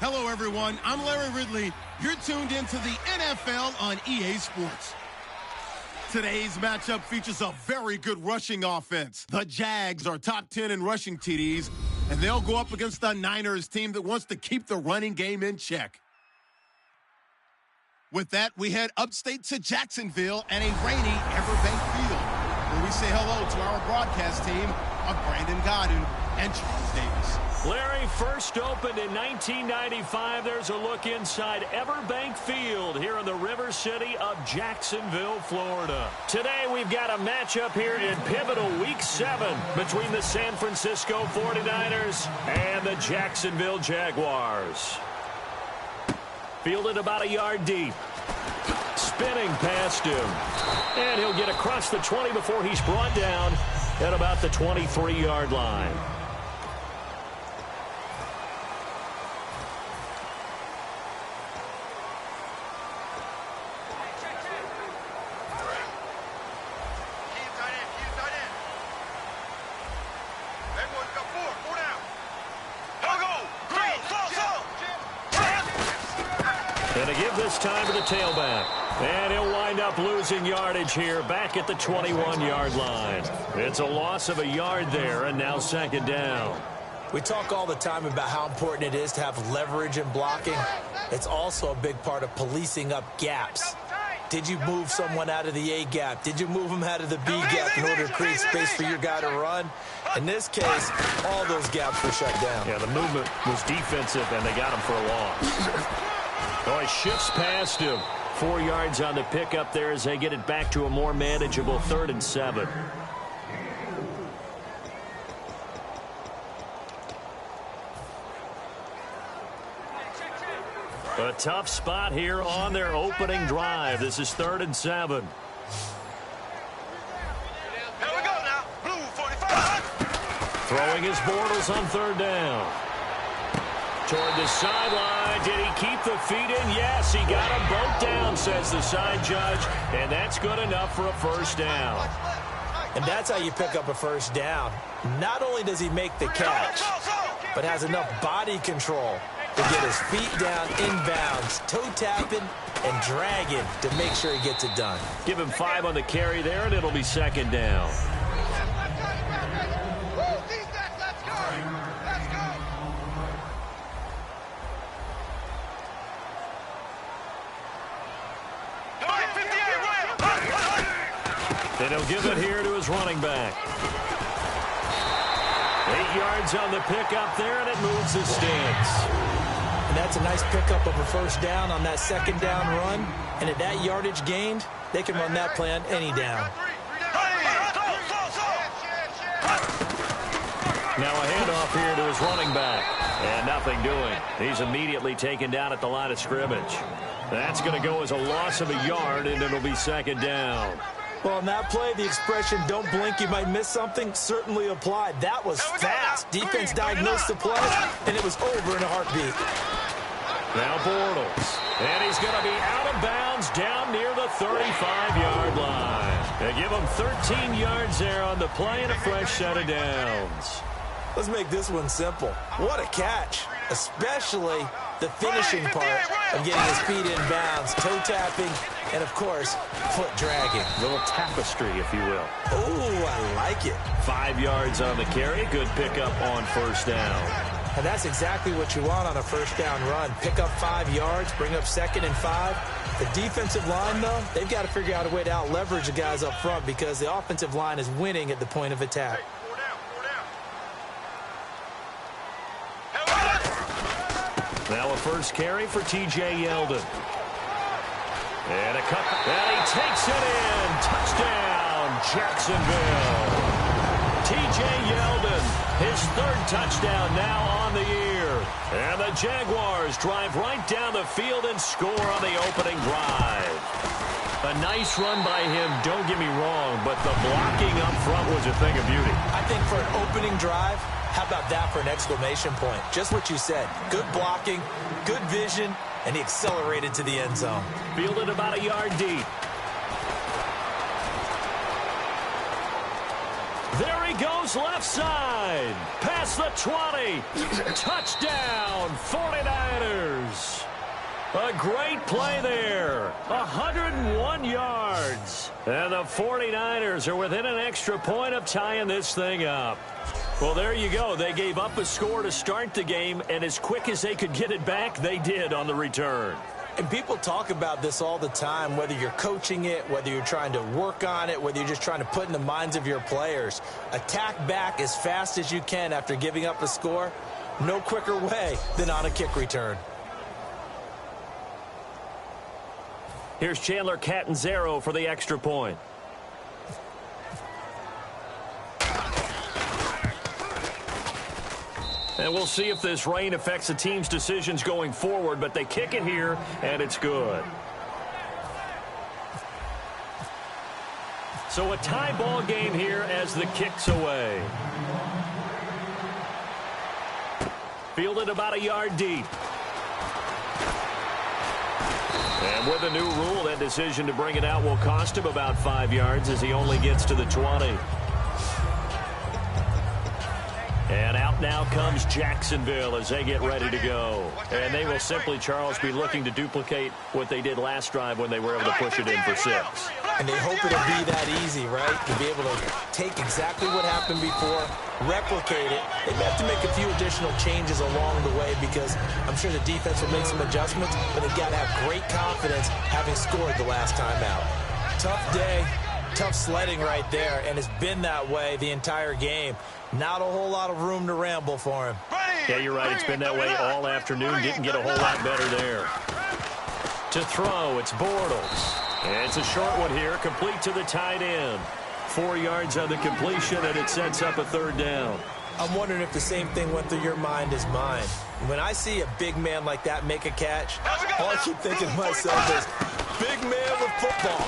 Hello, everyone. I'm Larry Ridley. You're tuned into the NFL on EA Sports. Today's matchup features a very good rushing offense. The Jags are top 10 in rushing TDs, and they'll go up against the Niners team that wants to keep the running game in check. With that, we head upstate to Jacksonville and a rainy Everbank Field, where we say hello to our broadcast team of Brandon Godden and Charles Davis. Larry, first opened in 1995. There's a look inside Everbank Field here in the river city of Jacksonville, Florida. Today we've got a matchup here in pivotal Week 7 between the San Francisco 49ers and the Jacksonville Jaguars. Fielded about a yard deep. Spinning past him. And he'll get across the 20 before he's brought down at about the 23-yard line. And to give this time to the tailback. And he'll wind up losing yardage here back at the 21-yard line. It's a loss of a yard there, and now second down. We talk all the time about how important it is to have leverage in blocking. It's also a big part of policing up gaps. Did you move someone out of the A gap? Did you move them out of the B gap in order to create space for your guy to run? In this case, all those gaps were shut down. Yeah, the movement was defensive, and they got him for a loss. Oh, he shifts past him. 4 yards on the pickup there as they get it back to a more manageable 3rd and 7. A tough spot here on their opening drive. This is 3rd and 7. Here we go now. Blue 45. Throwing his Bortles on 3rd down. Toward the sideline. Did he keep the feet in? Yes, he got them both down, says the side judge. And that's good enough for a first down. And that's how you pick up a first down. Not only does he make the catch, but has enough body control to get his feet down inbounds, toe tapping and dragging to make sure he gets it done. Give him 5 on the carry there, and it'll be second down. And he'll give it here to his running back. 8 yards on the pickup there, and it moves the sticks. And that's a nice pickup of a first down on that second down run. And at that yardage gained, they can run that play on any down. Now a handoff here to his running back. And nothing doing. He's immediately taken down at the line of scrimmage. That's going to go as a loss of a yard, and it'll be second down. Well, in that play, the expression, don't blink, you might miss something, certainly applied. That was fast. Defense diagnosed the play, and it was over in a heartbeat. Now Bortles. And he's going to be out of bounds down near the 35-yard line. They give him 13 yards there on the play and a fresh set of downs. Let's make this one simple. What a catch, especially the finishing part of getting his feet in bounds, toe tapping, and, of course, foot dragging. A little tapestry, if you will. Oh, I like it. 5 yards on the carry. Good pickup on first down. And that's exactly what you want on a first down run. Pick up 5 yards, bring up 2nd and 5. The defensive line, though, they've got to figure out a way to out-leverage the guys up front because the offensive line is winning at the point of attack. Now a first carry for T.J. Yeldon. And a cut. And he takes it in. Touchdown, Jacksonville. T.J. Yeldon, his 3rd touchdown now on the year. And the Jaguars drive right down the field and score on the opening drive. A nice run by him, don't get me wrong, but the blocking up front was a thing of beauty. I think for an opening drive, how about that for an exclamation point? Just what you said. Good blocking, good vision, and he accelerated to the end zone. Fielded about a yard deep. There he goes left side. Past the 20. Touchdown, 49ers. A great play there. 101 yards. And the 49ers are within an extra point of tying this thing up. Well, there you go. They gave up a score to start the game, and as quick as they could get it back, they did on the return. And people talk about this all the time, whether you're coaching it, whether you're trying to work on it, whether you're just trying to put in the minds of your players. Attack back as fast as you can after giving up a score. No quicker way than on a kick return. Here's Chandler Catanzaro for the extra point. And we'll see if this rain affects the team's decisions going forward, but they kick it here, and it's good. So a tie ball game here as the kick's away. Fielded about a yard deep. And with a new rule, that decision to bring it out will cost him about 5 yards as he only gets to the 20. And out now comes Jacksonville as they get ready to go. And they will simply, Charles, be looking to duplicate what they did last drive when they were able to push it in for 6. And they hope it'll be that easy, right? To be able to take exactly what happened before, replicate it. They may have to make a few additional changes along the way because I'm sure the defense will make some adjustments, but they've got to have great confidence having scored the last time out. Tough day, tough sledding right there, and it's been that way the entire game. Not a whole lot of room to ramble for him. Yeah, you're right. It's been that way all afternoon. Didn't get a whole lot better there. To throw, it's Bortles. And it's a short one here, complete to the tight end. 4 yards on the completion, and it sets up a third down. I'm wondering if the same thing went through your mind as mine. When I see a big man like that make a catch, all I keep thinking to myself is, big man with football.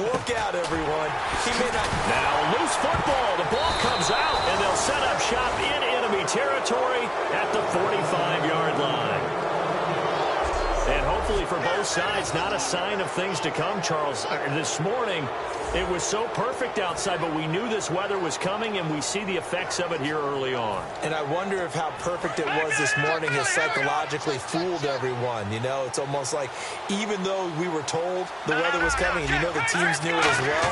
Look out, everyone. He may not... Now, loose football. The ball comes out, and they'll set up shop in enemy territory at the 45-yard line. And hopefully for both sides, not a sign of things to come, Charles. This morning, it was so perfect outside, but we knew this weather was coming, and we see the effects of it here early on. And I wonder if how perfect it was this morning has psychologically fooled everyone. You know, it's almost like even though we were told the weather was coming, and you know the teams knew it as well,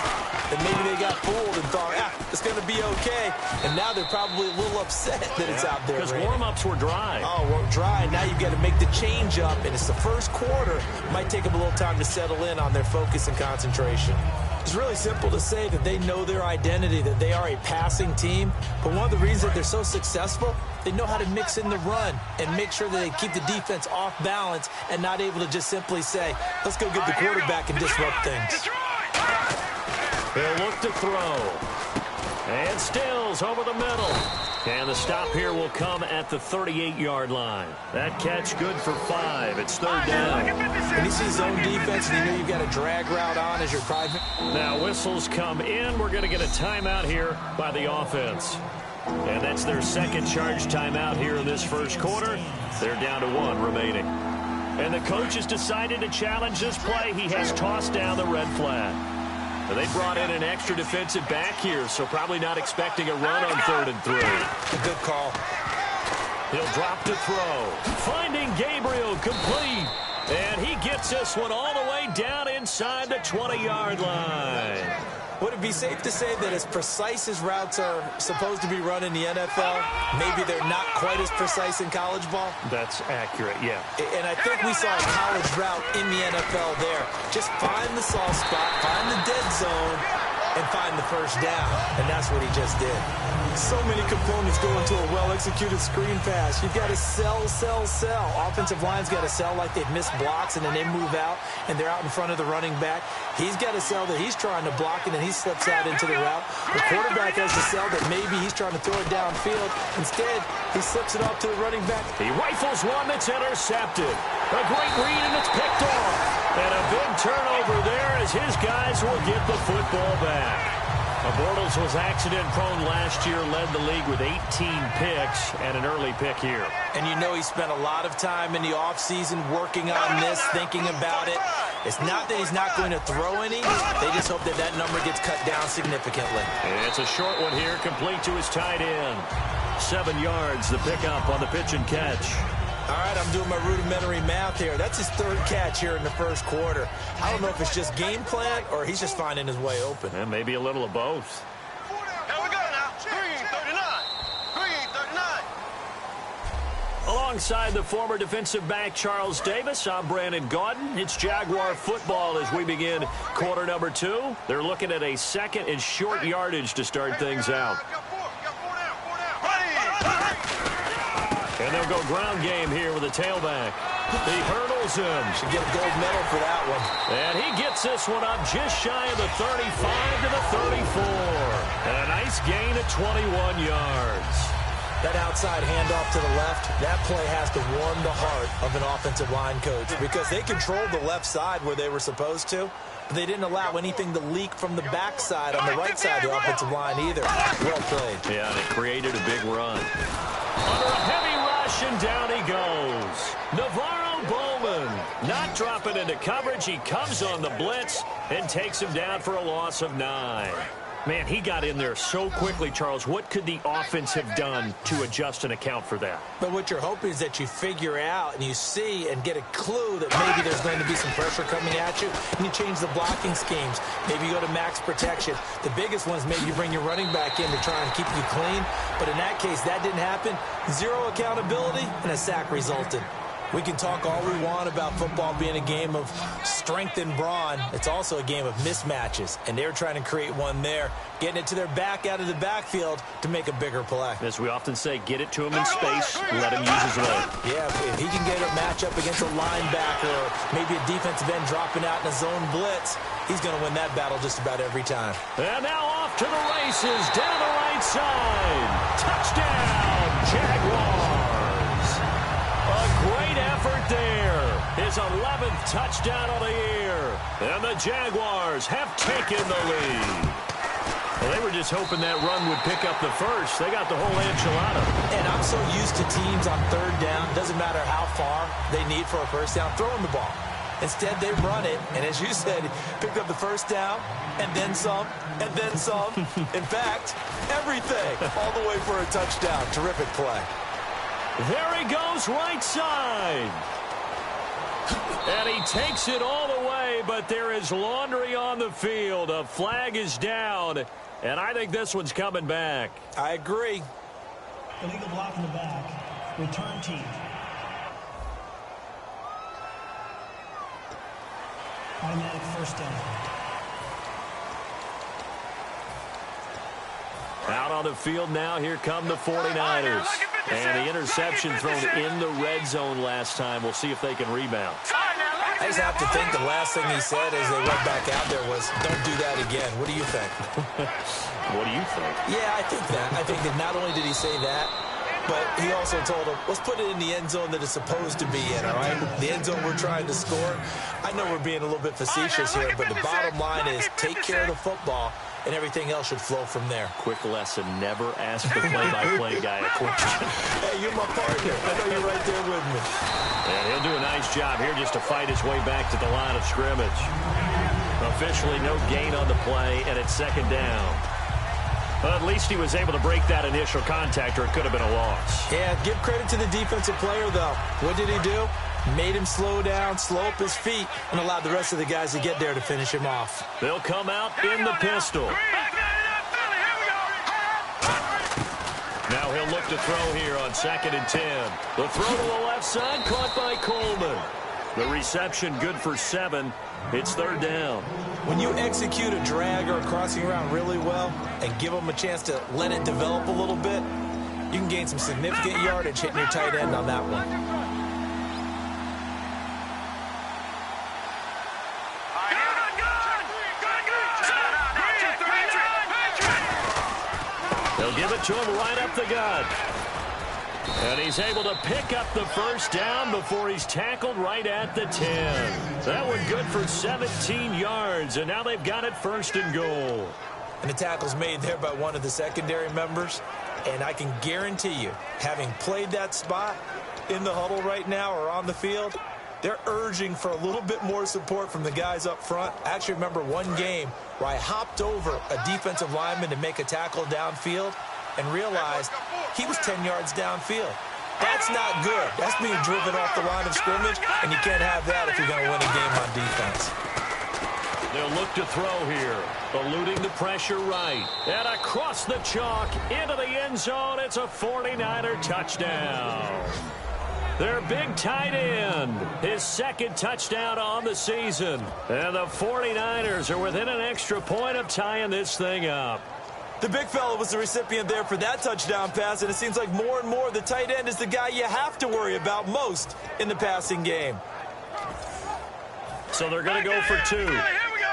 and maybe they got fooled and thought, it's going to be okay. And now they're probably a little upset that it's out there. Because warm-ups were dry. Oh, well, dry. Now you've got to make the change up, and it's the first quarter. It might take them a little time to settle in on their focus and concentration. It's really simple to say that they know their identity, that they are a passing team. But one of the reasons that they're so successful, they know how to mix in the run and make sure that they keep the defense off balance and not able to just simply say, let's go get the quarterback and disrupt things. They'll look to throw. And Stills over the middle. And the stop here will come at the 38-yard line. That catch good for 5. It's third down. When you see zone defense and you know you've got a drag route on as your private. Now whistles come in. We're going to get a timeout here by the offense. And that's their second charge timeout here in this first quarter. They're down to 1 remaining. And the coach has decided to challenge this play. He has tossed down the red flag. They brought in an extra defensive back here, so probably not expecting a run on 3rd and 3. A good call. He'll drop to throw. Finding Gabriel complete. And he gets this one all the way down inside the 20-yard line. Would it be safe to say that as precise as routes are supposed to be run in the NFL, maybe they're not quite as precise in college ball? That's accurate, yeah. And I think we saw a college route in the NFL there. Just find the soft spot, find the dead zone, and find the first down. And that's what he just did. So many components go into a well-executed screen pass. You've got to sell. Offensive line's got to sell like they've missed blocks, and then they move out, and they're out in front of the running back. He's got to sell that he's trying to block, and then he slips out into the route. The quarterback has to sell that maybe he's trying to throw it downfield. Instead, he slips it off to the running back. He rifles one that's intercepted. A great read, and it's picked off. And a big turnover there as his guys will get the football back. Bortles was accident-prone last year, led the league with 18 picks and an early pick here. And you know he spent a lot of time in the offseason working on this, thinking about it. It's not that he's not going to throw any. They just hope that that number gets cut down significantly. It's a short one here, complete to his tight end. 7 yards, the pickup on the pitch and catch. All right, I'm doing my rudimentary math here. That's his third catch here in the first quarter. I don't know if it's just game plan or he's just finding his way open. And maybe a little of both. Here we go now. Green 39. Green 39. Alongside the former defensive back Charles Davis, I'm Brandon Gaudin. It's Jaguar football as we begin quarter number 2. They're looking at a second and short yardage to start things out. And they'll go ground game here with a tailback. He hurdles him. Should get a gold medal for that one. And he gets this one up just shy of the 35 to the 34. And a nice gain of 21 yards. That outside handoff to the left, that play has to warm the heart of an offensive line coach because they controlled the left side where they were supposed to, but they didn't allow anything to leak from the backside on the right side of the offensive line either. Well played. Yeah, and it created a big run. Under a heavy rush, and down he goes. Navarro Bowman not dropping into coverage. He comes on the blitz and takes him down for a loss of 9. Man, he got in there so quickly, Charles. What could the offense have done to adjust and account for that? But what you're hoping is that you figure out and you see and get a clue that maybe there's going to be some pressure coming at you, and you change the blocking schemes. Maybe you go to max protection. The biggest one is maybe you bring your running back in to try and keep you clean. But in that case, that didn't happen. Zero accountability, and a sack resulted. We can talk all we want about football being a game of strength and brawn. It's also a game of mismatches, and they're trying to create one there, getting it to their back out of the backfield to make a bigger play. As we often say, get it to him in space, let him use his leg. Yeah, if he can get a matchup against a linebacker or maybe a defensive end dropping out in a zone blitz, he's going to win that battle just about every time. And now off to the races, down the right side. Touchdown, Jaguars. A great effort there. His 11th touchdown of the year. And the Jaguars have taken the lead. Well, they were just hoping that run would pick up the first. They got the whole enchilada. And I'm so used to teams on third down, doesn't matter how far they need for a first down, throwing the ball. Instead, they run it, and as you said, picked up the first down, and then some, and then some. In fact, everything, all the way for a touchdown. Terrific play. There he goes right side. And he takes it all the way, but there is laundry on the field. A flag is down, and I think this one's coming back. I agree. Illegal block in the back. Return team. Automatic first down. Out on the field now, here come the 49ers. And the interception thrown in the red zone last time. We'll see if they can rebound. I just have to think the last thing he said as they went back out there was, don't do that again. What do you think? What do you think? Yeah, I think that. I think that not only did he say that, but he also told him, let's put it in the end zone that it's supposed to be in, all right? The end zone we're trying to score. I know we're being a little bit facetious here, but the bottom line is take care of the football, and everything else should flow from there. Quick lesson, never ask the play-by-play guy a question. Hey, you're my partner. I know you're right there with me. And he'll do a nice job here just to fight his way back to the line of scrimmage. Officially no gain on the play, and it's second down. But at least he was able to break that initial contact, or it could have been a loss. Yeah, give credit to the defensive player, though. What did he do? Made him slow down, slow up his feet, and allowed the rest of the guys to get there to finish him off. They'll come out in the pistol. Now he'll look to throw here on 2nd and 10. The throw to the left side, caught by Coleman. The reception good for 7. It's third down. When you execute a drag or a crossing route really well and give them a chance to let it develop a little bit, you can gain some significant yardage hitting your tight end on that one. They'll give it to him right up the gut. And he's able to pick up the first down before he's tackled right at the 10. That one good for 17 yards, and now they've got it 1st and goal. And the tackle's made there by one of the secondary members. And I can guarantee you, having played that spot in the huddle right now or on the field, they're urging for a little bit more support from the guys up front. I actually remember one game where I hopped over a defensive lineman to make a tackle downfield and realized he was 10 yards downfield. That's not good. That's being driven off the line of scrimmage, and you can't have that if you're going to win a game on defense. They'll look to throw here, eluding the pressure right. And across the chalk, into the end zone, it's a 49er touchdown. Their big tight end, his second touchdown on the season. And the 49ers are within an extra point of tying this thing up. The big fella was the recipient there for that touchdown pass, and it seems like more and more the tight end is the guy you have to worry about most in the passing game. So they're going to go for two. Here we go.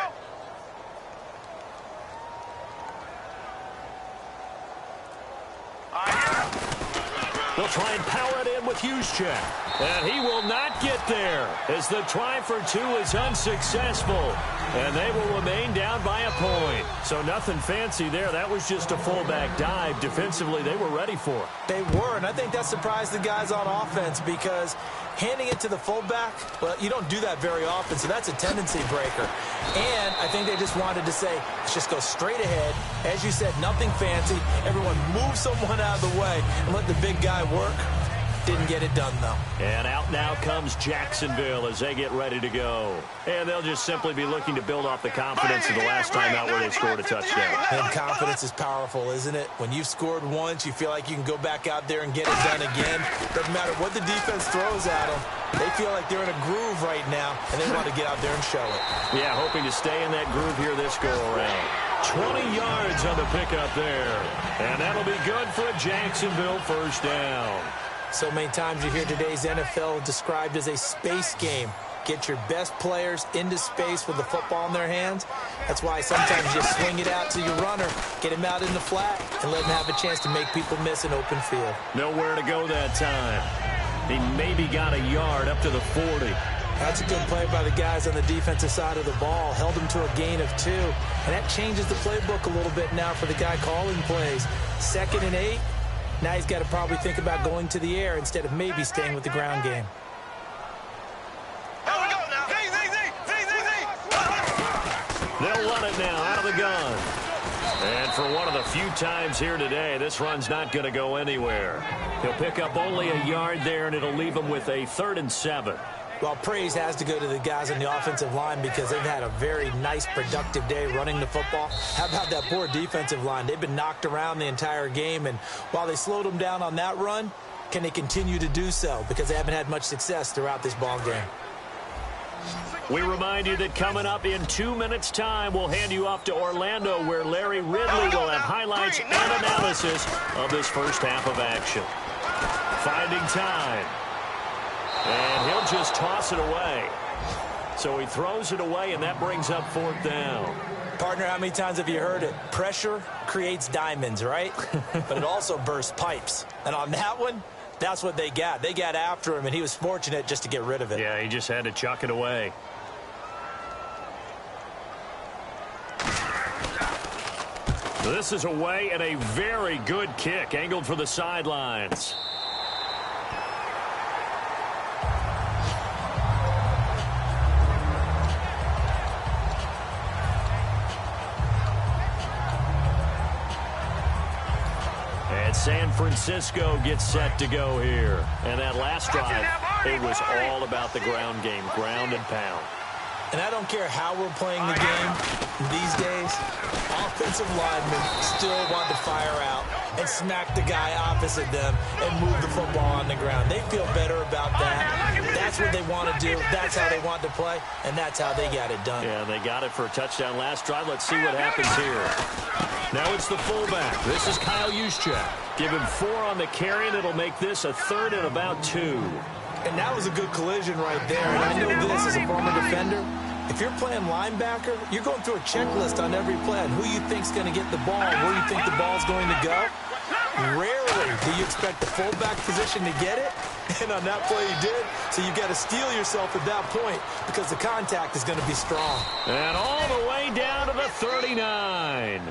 They'll try and power it in with Juszczyk. And he will not get there as the try for two is unsuccessful. And they will remain down by a point. So nothing fancy there. That was just a fullback dive. Defensively, they were ready for it. They were, and I think that surprised the guys on offense because handing it to the fullback, well, you don't do that very often, so that's a tendency breaker. And I think they just wanted to say, let's just go straight ahead. As you said, nothing fancy. Everyone move someone out of the way and let the big guy work. Didn't get it done, though. And out now comes Jacksonville as they get ready to go. And they'll just simply be looking to build off the confidence of the last time out where they scored a touchdown. And confidence is powerful, isn't it? When you've scored once, you feel like you can go back out there and get it done again. Doesn't matter what the defense throws at them. They feel like they're in a groove right now, and they want to get out there and show it. Yeah, hoping to stay in that groove here this go-around. 20 yards on the pickup there. And that'll be good for a Jacksonville first down. So many times you hear today's NFL described as a space game. Get your best players into space with the football in their hands. That's why sometimes you swing it out to your runner, get him out in the flat, and let him have a chance to make people miss an open field. Nowhere to go that time. He maybe got a yard up to the 40. That's a good play by the guys on the defensive side of the ball. Held him to a gain of 2. And that changes the playbook a little bit now for the guy calling plays. 2nd and 8. Now he's got to probably think about going to the air instead of maybe staying with the ground game. Here we go now. They'll run it now out of the gun. And for one of the few times here today, this run's not going to go anywhere. He'll pick up only a yard there, and it'll leave him with a 3rd and 7. Well, praise has to go to the guys on the offensive line because they've had a very nice, productive day running the football. How about that poor defensive line? They've been knocked around the entire game, and while they slowed them down on that run, can they continue to do so? Because they haven't had much success throughout this ball game. We remind you that coming up in 2 minutes' time, we'll hand you off to Orlando, where Larry Ridley will have highlights and analysis of this first half of action. Finding time. And he'll just toss it away. So he throws it away, and that brings up 4th down. Partner, how many times have you heard it? Pressure creates diamonds, right? But it also bursts pipes. And on that one, that's what they got. They got after him, and he was fortunate just to get rid of it. Yeah, he just had to chuck it away. This is away, and a very good kick, angled for the sidelines. San Francisco gets set to go here. And that last drive, it was all about the ground game, ground and pound. And I don't care how we're playing the game these days, offensive linemen still want to fire out and smack the guy opposite them and move the football on the ground. They feel better about that. That's what they want to do. That's how they want to play, and that's how they got it done. Yeah, they got it for a touchdown last drive. Let's see what happens here. Now it's the fullback. This is Kyle Juszczyk. Give him 4 on the carry, and it'll make this a 3rd and about 2. And that was a good collision right there. And I know this as a former defender. If you're playing linebacker, you're going through a checklist on every play on who you think's going to get the ball, where you think the ball's going to go. Rarely do you expect the fullback position to get it. And on that play he did. So you've got to steel yourself at that point because the contact is going to be strong. And all the way down to the 39.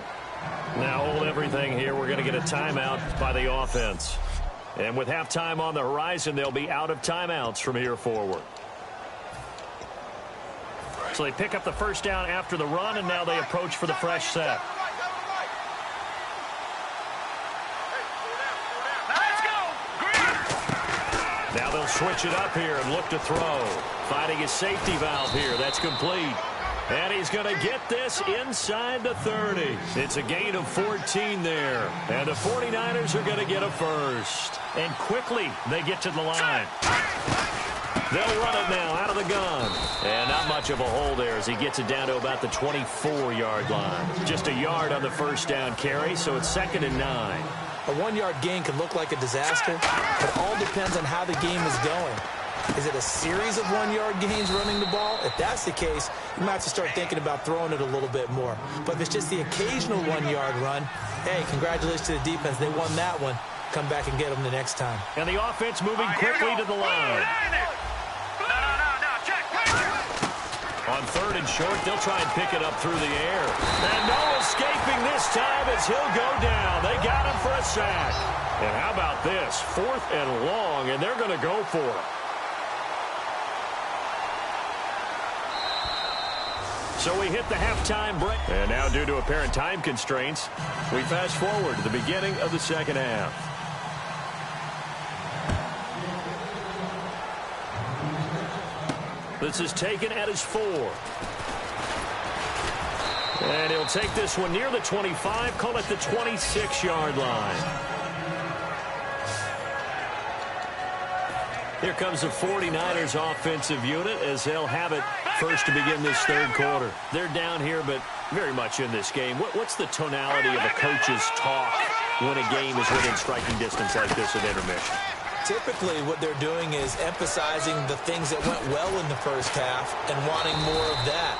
Now hold everything here. We're going to get a timeout by the offense. And with halftime on the horizon, they'll be out of timeouts from here forward. So they pick up the first down after the run, and now they approach for the fresh set. They'll switch it up here and look to throw. Finding his safety valve here. That's complete. And he's going to get this inside the 30. It's a gain of 14 there. And the 49ers are going to get a first. And quickly they get to the line. They'll run it now out of the gun. And not much of a hole there as he gets it down to about the 24-yard line. Just a yard on the first down carry, so it's 2nd and 9. A 1-yard gain can look like a disaster. It all depends on how the game is going. Is it a series of 1-yard gains running the ball? If that's the case, you might have to start thinking about throwing it a little bit more. But if it's just the occasional 1-yard run, hey, congratulations to the defense. They won that one. Come back and get them the next time. And the offense moving quickly to the line. On 3rd and short, they'll try and pick it up through the air. And no escaping this time as he'll go down. They got him for a sack. And how about this? 4th and long, and they're going to go for it. So we hit the halftime break. And now due to apparent time constraints, we fast forward to the beginning of the second half. This is taken at his 4. And he'll take this one near the 25, call it the 26-yard line. Here comes the 49ers offensive unit as they'll have it first to begin this 3rd quarter. They're down here, but very much in this game. What's the tonality of a coach's talk when a game is within striking distance like this at intermission? Typically, what they're doing is emphasizing the things that went well in the first half and wanting more of that.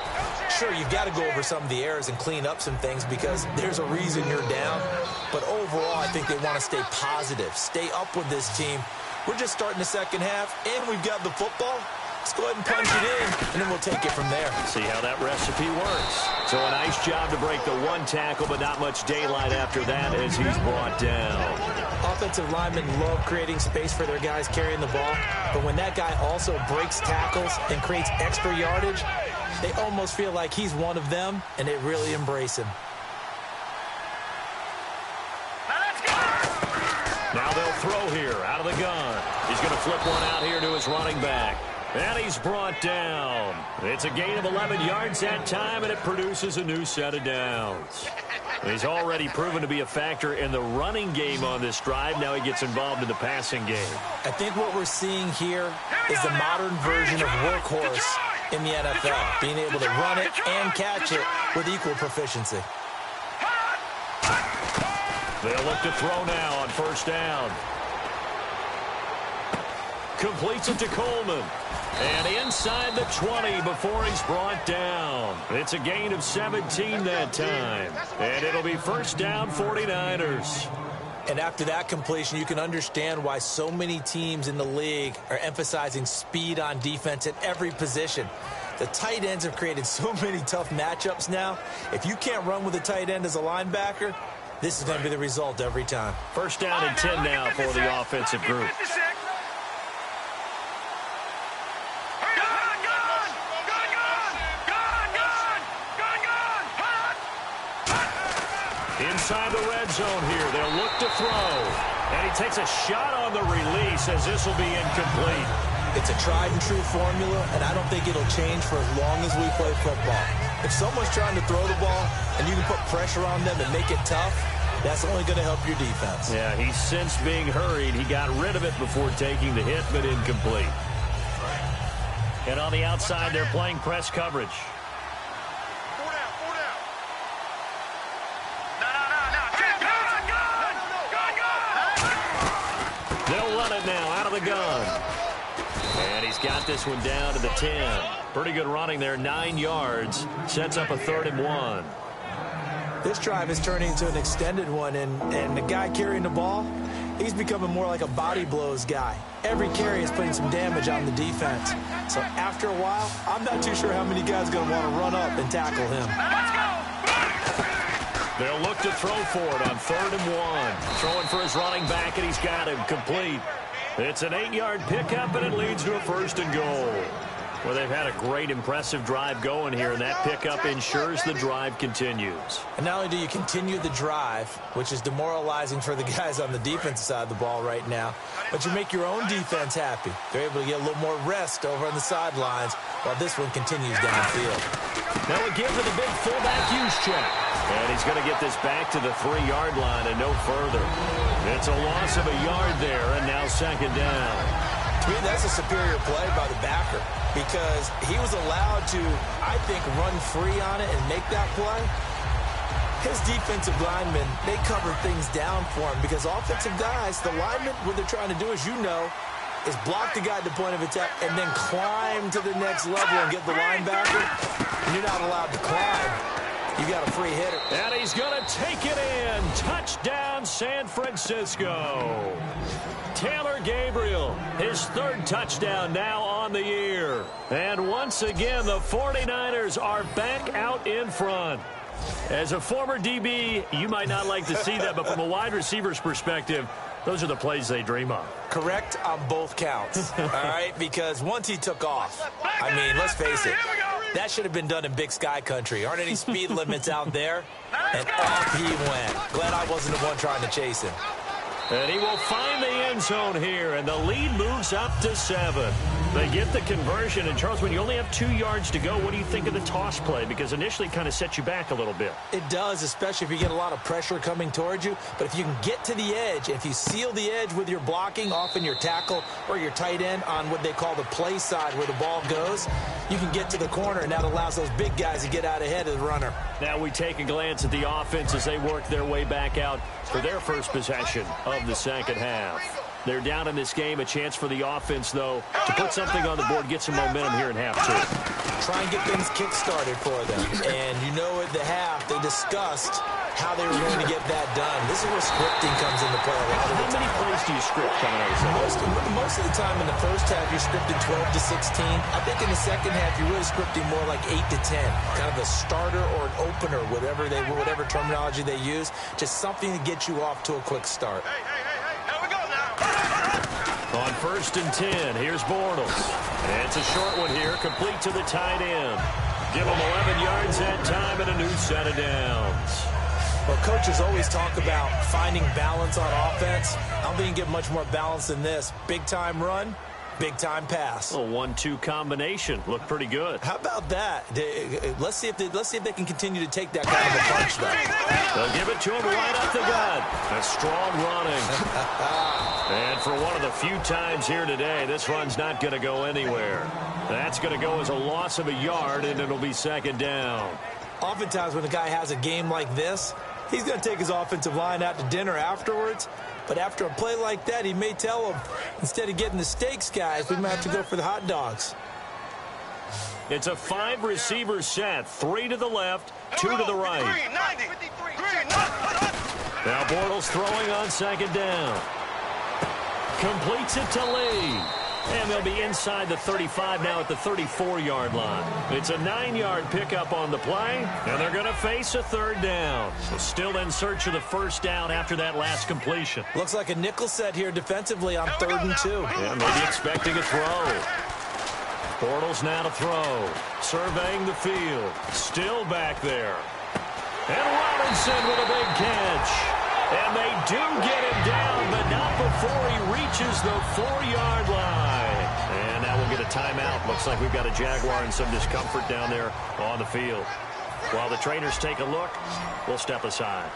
Sure, you've got to go over some of the errors and clean up some things because there's a reason you're down. But overall, I think they want to stay positive, stay up with this team. We're just starting the second half, and we've got the football. Let's go ahead and punch it in, and then we'll take it from there. See how that recipe works. So a nice job to break the 1 tackle, but not much daylight after that as he's brought down. Offensive linemen love creating space for their guys carrying the ball, but when that guy also breaks tackles and creates extra yardage, they almost feel like he's one of them, and they really embrace him. Now they'll throw here out of the gun. He's going to flip one out here to his running back. And he's brought down. It's a gain of 11 yards that time, and it produces a new set of downs. He's already proven to be a factor in the running game on this drive. Now he gets involved in the passing game. I think what we're seeing here is the modern version of workhorse in the NFL, being able to run it and catch it with equal proficiency. They'll look to throw now on 1st down. Completes it to Coleman. And inside the 20 before he's brought down. It's a gain of 17 that time. And it'll be 1st down 49ers. And after that completion, you can understand why so many teams in the league are emphasizing speed on defense at every position. The tight ends have created so many tough matchups now. If you can't run with a tight end as a linebacker, this is going to be the result every time. 1st down and 10 now for the offensive group. Inside the red zone here, they'll look to throw. And he takes a shot on the release as this will be incomplete. It's a tried-and-true formula, and I don't think it'll change for as long as we play football. If someone's trying to throw the ball and you can put pressure on them and make it tough, that's only going to help your defense. Yeah, he's sensed being hurried. He got rid of it before taking the hit, but incomplete. And on the outside, they're playing press coverage. They'll run it now out of the gun. And he's got this one down to the 10. Pretty good running there, 9 yards. Sets up a 3rd and 1. This drive is turning into an extended one, and the guy carrying the ball, he's becoming more like a body blows guy. Every carry is putting some damage on the defense. So after a while, I'm not too sure how many guys are going to want to run up and tackle him. They'll look to throw for it on 3rd and 1. Throwing for his running back, and he's got him complete. It's an 8-yard pickup, and it leads to a 1st and goal. Well, they've had a great, impressive drive going here, and that pickup ensures the drive continues. And not only do you continue the drive, which is demoralizing for the guys on the defensive side of the ball right now, but you make your own defense happy. They're able to get a little more rest over on the sidelines while this one continues downfield. Now a give to the big fullback use check. And he's going to get this back to the 3-yard line and no further. It's a loss of a yard there, and now second down. To me, that's a superior play by the backer because he was allowed to, I think, run free on it and make that play. His defensive linemen, they cover things down for him because offensive guys, the linemen, what they're trying to do, as you know, is block the guy at the point of attack and then climb to the next level and get the linebacker. And you're not allowed to climb. You got a free hitter. And he's going to take it in. Touchdown, San Francisco. Taylor Gabriel, his 3rd touchdown now on the year. And once again, the 49ers are back out in front. As a former DB, you might not like to see that, but from a wide receiver's perspective, those are the plays they dream of. Correct on both counts, all right? Because once he took off, I mean, let's face it, that should have been done in Big Sky country. Aren't any speed limits out there? And off he went. Glad I wasn't the one trying to chase him. And he will find the end zone here, and the lead moves up to 7. They get the conversion, and Charles, when you only have 2 yards to go, what do you think of the toss play? Because initially it kind of sets you back a little bit. It does, especially if you get a lot of pressure coming towards you. But if you can get to the edge, if you seal the edge with your blocking, often your tackle or your tight end on what they call the play side where the ball goes, you can get to the corner, and that allows those big guys to get out ahead of the runner. Now we take a glance at the offense as they work their way back out for their first possession of the second half. They're down in this game. A chance for the offense, though, to put something on the board, get some momentum here in half 2. Try and get things kick-started for them. And you know at the half, they discussed how they were going to get that done. This is where scripting comes into play a lot of the time. How many plays do you script coming out of the Most of the time in the first half, you're scripting 12 to 16. I think in the second half, you're really scripting more like 8 to 10. Kind of a starter or an opener, whatever terminology they use. Just something to get you off to a quick start. On 1st and 10, here's Bortles. And it's a short one here, complete to the tight end. Give him 11 yards that time and a new set of downs. Well, coaches always talk about finding balance on offense. I don't think you can get much more balance than this. Big-time run, big-time pass. A 1-2 combination. Looked pretty good. How about that? Let's see if they can continue to take that kind of a punch, though. They'll give it to him right up the gut. A strong running. And for one of the few times here today, this run's not going to go anywhere. That's going to go as a loss of a yard, and it'll be second down. Oftentimes when a guy has a game like this, he's going to take his offensive line out to dinner afterwards. But after a play like that, he may tell them, instead of getting the steaks, guys, we might have to go for the hot dogs. It's a 5-receiver set. 3 to the left, 2 to the right. Now Bortles throwing on second down. Completes it to Lee. And they'll be inside the 35 now at the 34-yard line. It's a 9-yard pickup on the play, and they're going to face a 3rd down. So still in search of the first down after that last completion. Looks like a nickel set here defensively on 3rd and 2. Yeah, maybe expecting a throw. Bortles now to throw. Surveying the field. Still back there. And Robinson with a big catch. And they do get him down, but not before he reaches the 4-yard line. And now we'll get a timeout. Looks like we've got a Jaguar and some discomfort down there on the field. While the trainers take a look, we'll step aside.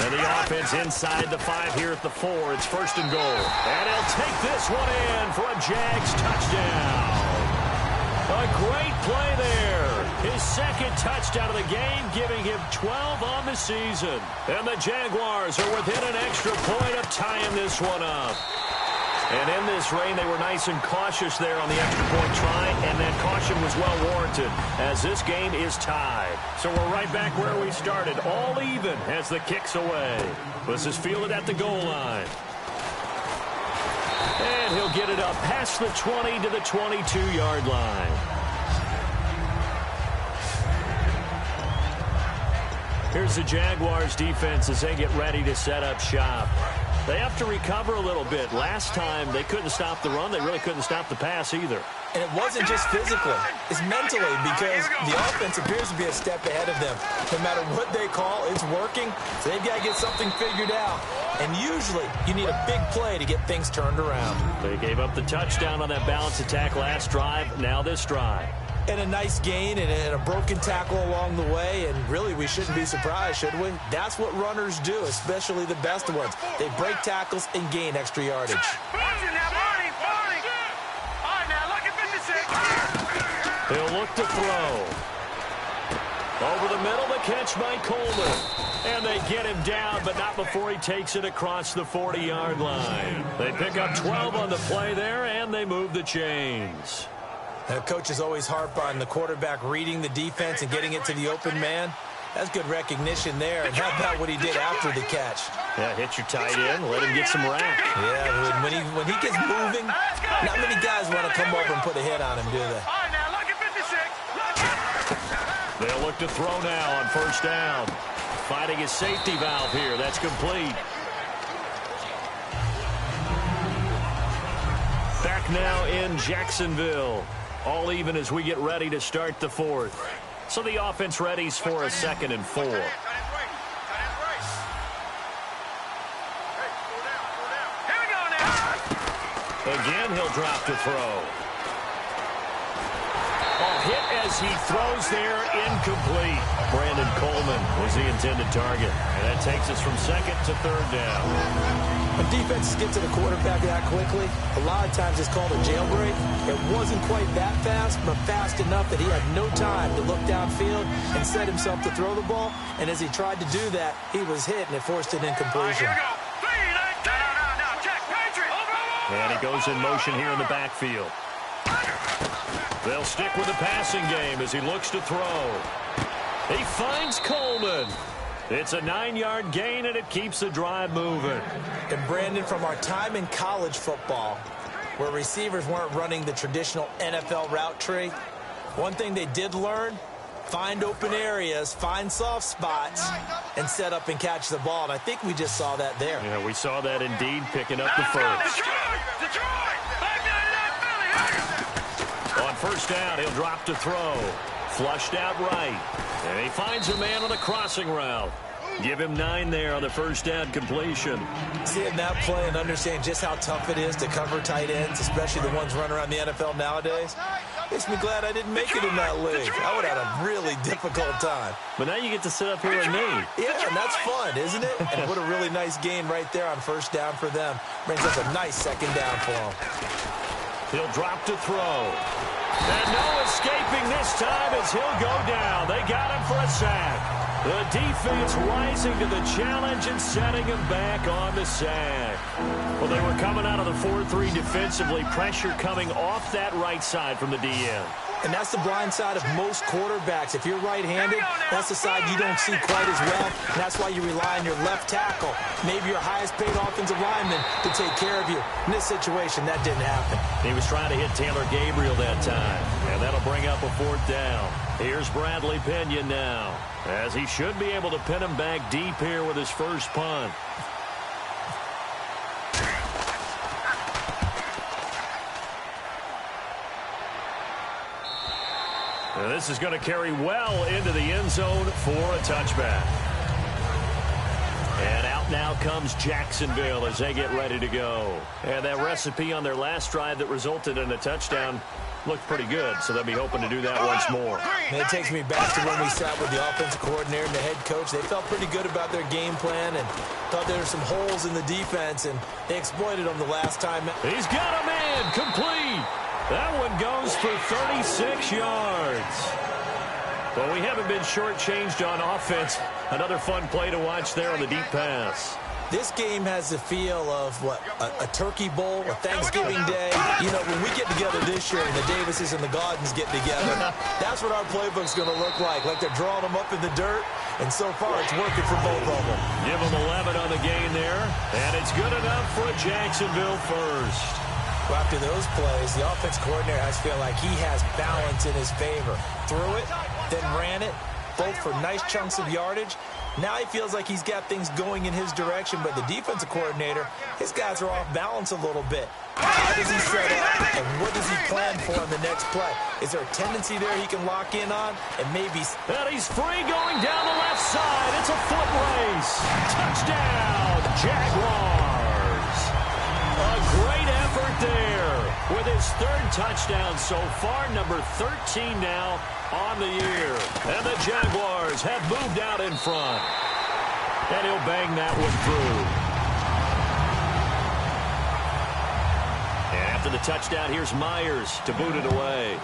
And the offense inside the 5 here at the 4. It's 1st and goal. And he'll take this one in for a Jags touchdown. A great play there. His 2nd touchdown of the game, giving him 12 on the season. And the Jaguars are within an extra point of tying this one up. And in this rain, they were nice and cautious there on the extra point try, and that caution was well warranted as this game is tied. So we're right back where we started, all even as the kick's away. This is fielded at the goal line. And he'll get it up past the 20 to the 22-yard line. Here's the Jaguars defense as they get ready to set up shop. They have to recover a little bit. Last time they couldn't stop the run. They really couldn't stop the pass either. And it wasn't just physically. It's mentally because the offense appears to be a step ahead of them. No matter what they call, it's working. So they've got to get something figured out. And usually you need a big play to get things turned around. They gave up the touchdown on that balance attack last drive. Now this drive. And a nice gain and a broken tackle along the way, and really we shouldn't be surprised, should we? That's what runners do, especially the best ones. They break tackles and gain extra yardage. He'll look to throw. Over the middle, the catch by Coleman. And they get him down, but not before he takes it across the 40-yard line. They pick up 12 on the play there, and they move the chains. Now, coaches always harp on the quarterback reading the defense and getting it to the open man. That's good recognition there. And how about what he did after the catch? Yeah, hit your tight end, let him get some rack. Yeah, when he gets moving, not many guys want to come over and put a hit on him, do they? They'll look to throw now on first down. Finding his safety valve here. That's complete. Back now in Jacksonville. All even as we get ready to start the fourth. So the offense readies for a 2nd and 4. Again, he'll drop to throw. Hit as he throws there, incomplete. Brandon Coleman was the intended target. And that takes us from 2nd to 3rd down. When defenses get to the quarterback that quickly, a lot of times it's called a jailbreak. It wasn't quite that fast, but fast enough that he had no time to look downfield and set himself to throw the ball. And as he tried to do that, he was hit, and it forced an incompletion. And he goes in motion here in the backfield. They'll stick with the passing game as he looks to throw. He finds Coleman. It's a 9-yard gain, and it keeps the drive moving. And, Brandon, from our time in college football, where receivers weren't running the traditional NFL route tree, one thing they did learn, find open areas, find soft spots, and set up and catch the ball. And I think we just saw that there. Yeah, we saw that indeed, picking up the first. On first down, he'll drop to throw. Flushed out right. And he finds a man on the crossing route. Give him 9 there on the first down completion. Seeing that play and understand just how tough it is to cover tight ends, especially the ones running around the NFL nowadays, makes me glad I didn't make it in that league. I would have had a really difficult time. But now you get to sit up here with me. Yeah, and that's fun, isn't it? And what a really nice gain right there on first down for them. Brings us a nice 2nd down for them. He'll drop to throw. And no escaping this time as he'll go down. They got him for a sack. The defense rising to the challenge and setting him back on the sack. Well, they were coming out of the 4-3 defensively. Pressure coming off that right side from the DN. And that's the blind side of most quarterbacks. If you're right-handed, that's the side you don't see quite as well. And that's why you rely on your left tackle, maybe your highest-paid offensive lineman, to take care of you. In this situation, that didn't happen. He was trying to hit Taylor Gabriel that time, and that'll bring up a 4th down. Here's Bradley Pinion now, as he should be able to pin him back deep here with his first punt. And this is going to carry well into the end zone for a touchback. And out now comes Jacksonville as they get ready to go. And that recipe on their last drive that resulted in a touchdown looked pretty good, so they'll be hoping to do that once more. And it takes me back to when we sat with the offensive coordinator and the head coach. They felt pretty good about their game plan and thought there were some holes in the defense, and they exploited them the last time. He's got a man, complete. That one goes for 36 yards. Well, we haven't been shortchanged on offense. Another fun play to watch there on the deep pass. This game has the feel of, what, a turkey bowl, a Thanksgiving Day. You know, when we get together this year and the Davises and the Gaudens get together, that's what our playbook's going to look like they're drawing them up in the dirt. And so far, it's working for both of them. Give them 11 on the gain there, and it's good enough for a Jacksonville first. Well, after those plays, the offense coordinator has feel like he has balance in his favor. Threw it, then ran it, both for nice chunks of yardage, Now he feels like he's got things going in his direction, but the defensive coordinator, his guys are off balance a little bit. How does he set up, and what does he plan for in the next play? Is there a tendency there he can lock in on? And maybe... And he's free going down the left side. It's a foot race. Touchdown, Jaguars. A great effort there with his third touchdown so far, number 13 now on the year. And the Jaguars have moved out in front. And he'll bang that one through. And after the touchdown, here's Myers to boot it away.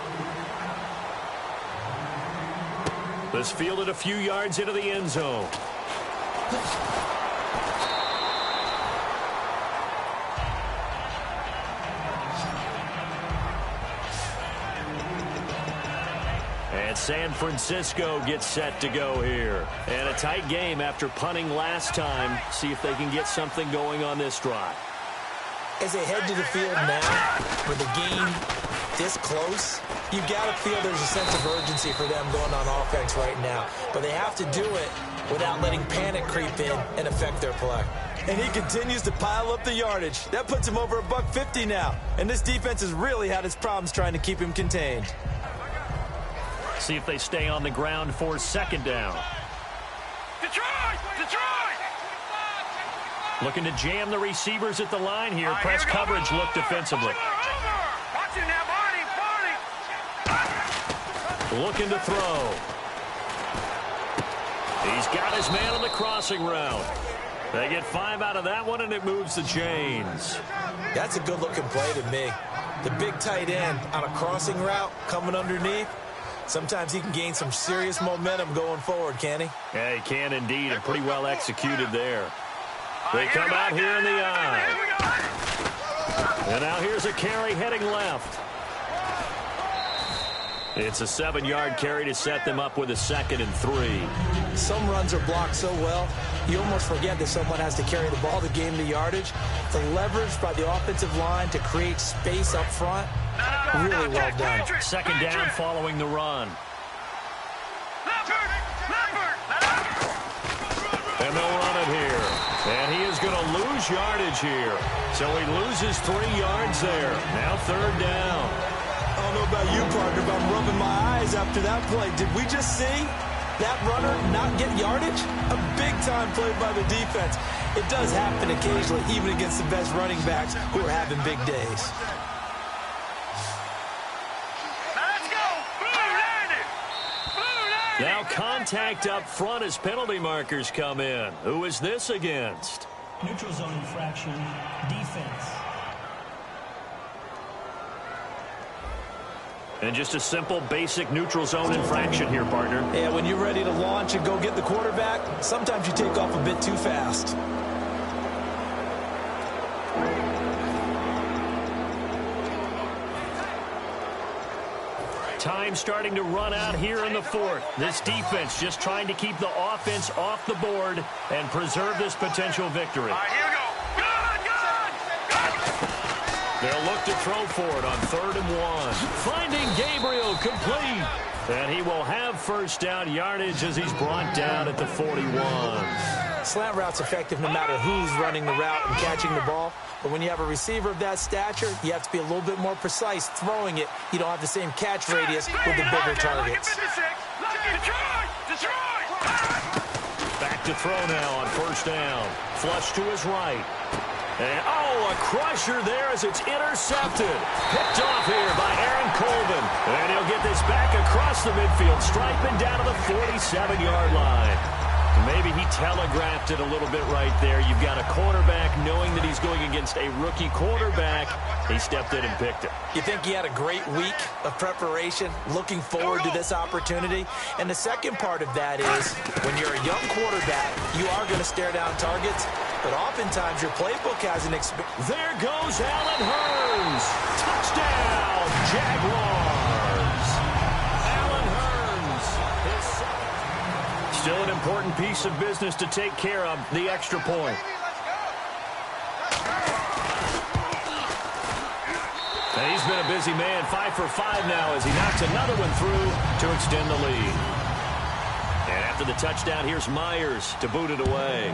This fielded a few yards into the end zone. And San Francisco gets set to go here. And a tight game after punting last time. See if they can get something going on this drive. As they head to the field now, with the game this close, you've got to feel there's a sense of urgency for them going on offense right now. But they have to do it without letting panic creep in and affect their play. And he continues to pile up the yardage. That puts him over $150 now. And this defense has really had its problems trying to keep him contained. See if they stay on the ground for second down. Detroit! Detroit! Looking to jam the receivers at the line here. Press coverage look defensively. Watch it now, Barney! Looking to throw. He's got his man on the crossing route. They get 5 out of that one, and it moves the chains. That's a good-looking play to me. The big tight end on a crossing route coming underneath. Sometimes he can gain some serious momentum going forward, can he? Yeah, he can indeed, and pretty well executed there. They come out here in the eye. And now here's a carry heading left. It's a 7-yard carry to set them up with a 2nd and 3. Some runs are blocked so well, you almost forget that someone has to carry the ball to gain the yardage. The leverage by the offensive line to create space up front, really well done. Second down following the run. And they'll run it here. And he is going to lose yardage here. So he loses 3 yards there. Now 3rd down. I don't know about you, partner, but I'm rubbing my eyes after that play. Did we just see that runner not get yardage? A big-time play by the defense. It does happen occasionally, even against the best running backs who are having big days. Now contact up front as penalty markers come in. Who is this against? Neutral zone infraction, defense. And just a simple, basic neutral zone infraction here, partner. Yeah, when you're ready to launch and go get the quarterback, sometimes you take off a bit too fast. Time starting to run out here in the 4th. This defense just trying to keep the offense off the board and preserve this potential victory. All right, here we go. Good! They'll look to throw for it on 3rd and 1. Finding Gabriel complete. And he will have 1st down yardage as he's brought down at the 41. Slant route's effective no matter who's running the route and catching the ball. But when you have a receiver of that stature, you have to be a little bit more precise throwing it. You don't have the same catch radius with the bigger targets. Back to throw now on 1st down. Flush to his right. And, a crusher there as it's intercepted. Picked off here by Aaron Colvin. And he'll get this back across the midfield stripe and down to the 47-yard line. Maybe he telegraphed it a little bit right there. You've got a quarterback knowing that he's going against a rookie quarterback. He stepped in and picked it. You think he had a great week of preparation, looking forward to this opportunity? And the second part of that is, when you're a young quarterback, you are going to stare down targets, but oftentimes your playbook has an experience. There goes Allen Hurns. Touchdown, Jaguars. Allen Hurns. Still an important piece of business to take care of, the extra point. And he's been a busy man, 5 for 5 now as he knocks another one through to extend the lead. And After the touchdown, here's Myers to boot it away.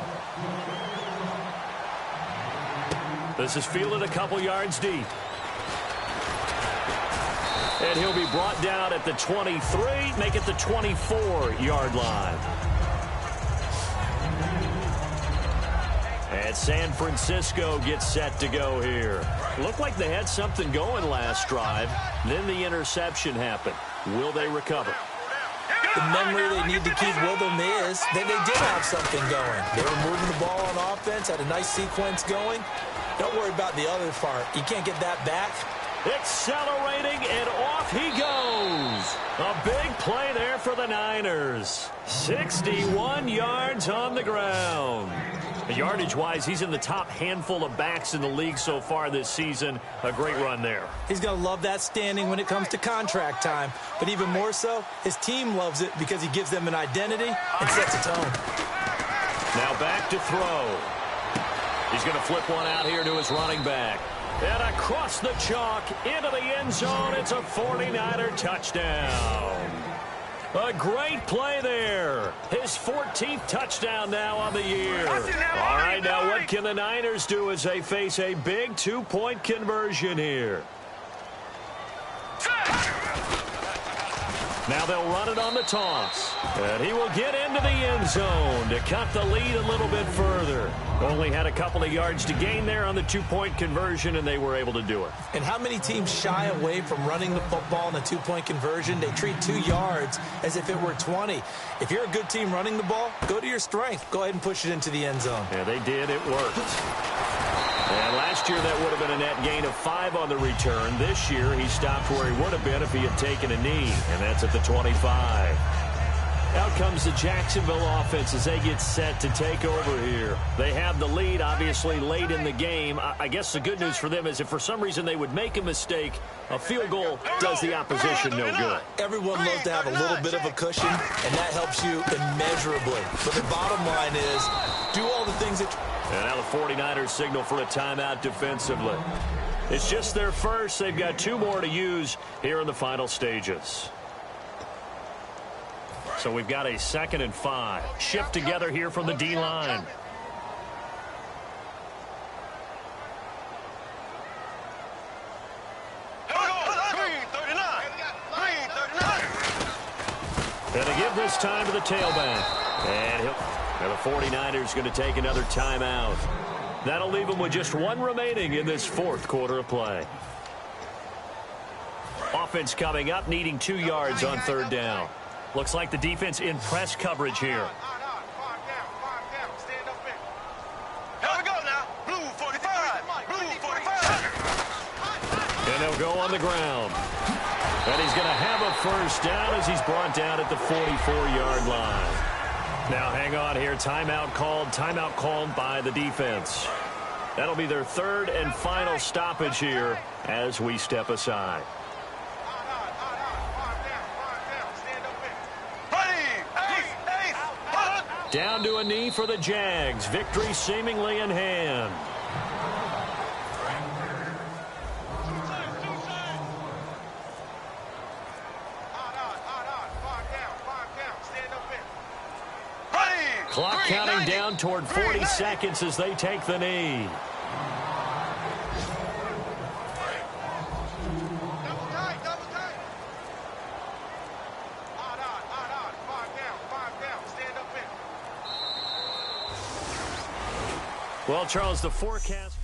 This is fielded a couple yards deep. And he'll be brought down at the 23, make it the 24-yard line. And San Francisco gets set to go here. Looked like they had something going last drive. Then the interception happened. Will they recover? The memory they need to keep with them is that they did have something going. They were moving the ball on offense, had a nice sequence going. Don't worry about the other part. You can't get that back. Accelerating, and off he goes. A big play there for the Niners. 61 yards on the ground. Yardage-wise, he's in the top handful of backs in the league so far this season. A great run there. He's going to love that standing when it comes to contract time. But even more so, his team loves it because he gives them an identity and sets a tone. Now back to throw. He's going to flip one out here to his running back. And across the chalk into the end zone. It's a 49er touchdown. A great play there. His 14th touchdown now on the year. All right, now what can the Niners do as they face a big two-point conversion here? Now they'll run it on the toss. And he will get into the end zone to cut the lead a little bit further. Only had a couple of yards to gain there on the two-point conversion, and they were able to do it. And how many teams shy away from running the football in a two-point conversion? They treat 2 yards as if it were 20. If you're a good team running the ball, go to your strength. Go ahead and push it into the end zone. Yeah, they did. It worked. And last year, that would have been a net gain of 5 on the return. This year, he stopped where he would have been if he had taken a knee, and that's at the 25. Out comes the Jacksonville offense as they get set to take over here. They have the lead, obviously, late in the game. I guess the good news for them is if for some reason they would make a mistake, a field goal does the opposition no good. Everyone loves to have a little bit of a cushion, and that helps you immeasurably. But the bottom line is, do all the things that... And now the 49ers signal for a timeout defensively. It's just their first. They've got 2 more to use here in the final stages. So we've got a 2nd and 5. Shift together here from the D-line. And they give this time to the tailback. And the 49ers going to take another timeout. That'll leave them with just 1 remaining in this 4th quarter of play. Offense coming up, needing 2 yards on 3rd down. Looks like the defense in press coverage here. Here we go now. Blue 45. Blue 45. And they'll go on the ground. And he's going to have a first down as he's brought down at the 44-yard line. Now hang on here. Timeout called by the defense. That'll be their 3rd and final stoppage here as we step aside. Down to a knee for the Jags. Victory seemingly in hand. Clock counting down toward 40 seconds as they take the knee. Well, Charles, the forecast...